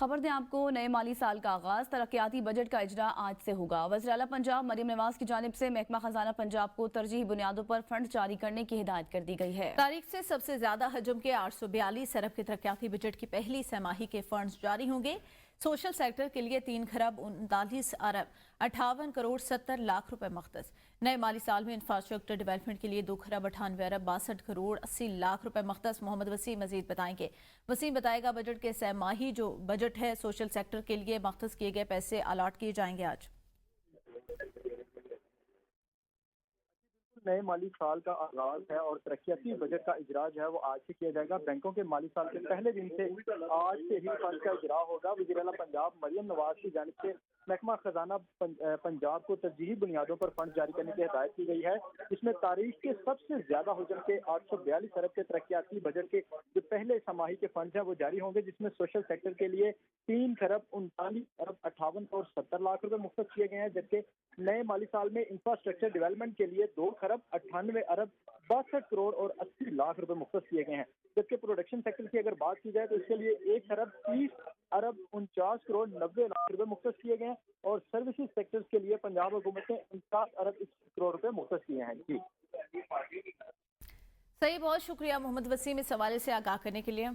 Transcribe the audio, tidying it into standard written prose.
खबर दें आपको, नए माली साल का आगाज तरक्याती बजट का इजरा आज से होगा। वज़ीर आला पंजाब मरियम नवाज की जानिब से महकमा खजाना पंजाब को तरजीही बुनियादों पर फंड जारी करने की हिदायत कर दी गई है। तारीख से सबसे ज्यादा हजम के 842 अरब के तरक्याती बजट की पहली सहमाही के फंड जारी होंगे। सोशल सेक्टर के लिए 3 खरब 39 अरब 58 करोड़ 70 लाख रुपए मख्तस। नए माली साल में इंफ्रास्ट्रक्चर डेवलपमेंट के लिए 2 खरब 98 अरब 62 करोड़ 80 लाख रुपए मख्तस। मोहम्मद वसीम मजीद बताएंगे। वसीम बताएगा, बजट के सहमाही जो बजट है सोशल सेक्टर के लिए मख्तस किए गए पैसे अलॉट किए जाएंगे आज। नए माली साल का आगाज है और तरक्याती बजट का इजरा जो है वो आज से किया जाएगा। बैंकों के माली साल के पहले दिन से आज से ही फंड का इजरा होगा। वज़ीर आला पंजाब मरियम नवाज की जानिब से महकमा खजाना पंजाब को तरजीही बुनियादों पर फंड जारी करने की हिदायत की गई है। इसमें तारीख के सबसे ज्यादा हजम के 842 अरब के तरक्याती बजट के जो पहले छमाही के फंड हैं वो जारी होंगे, जिसमें सोशल सेक्टर के लिए 3 खरब 39 अरब 58 और 70 लाख रुपए मुख्तस किए गए हैं। जबकि नए माली साल में इंफ्रास्ट्रक्चर डेवलपमेंट के लिए 2 खरब 98 अरब 62 करोड़ और 80 लाख रुपए मुख्तस किए गए हैं। जबकि प्रोडक्शन सेक्टर की अगर बात की जाए तो इसके लिए 1 खरब 30 अरब 49 करोड़ 90 लाख रुपए मुख्तस किए गए हैं और सर्विसेज सेक्टर्स के लिए पंजाब हुकूमत ने 49 अरब 21 करोड़ रुपए मुख्तस किए हैं। जी सही, बहुत शुक्रिया मोहम्मद वसीम इस हवाले से आगाह करने के लिए।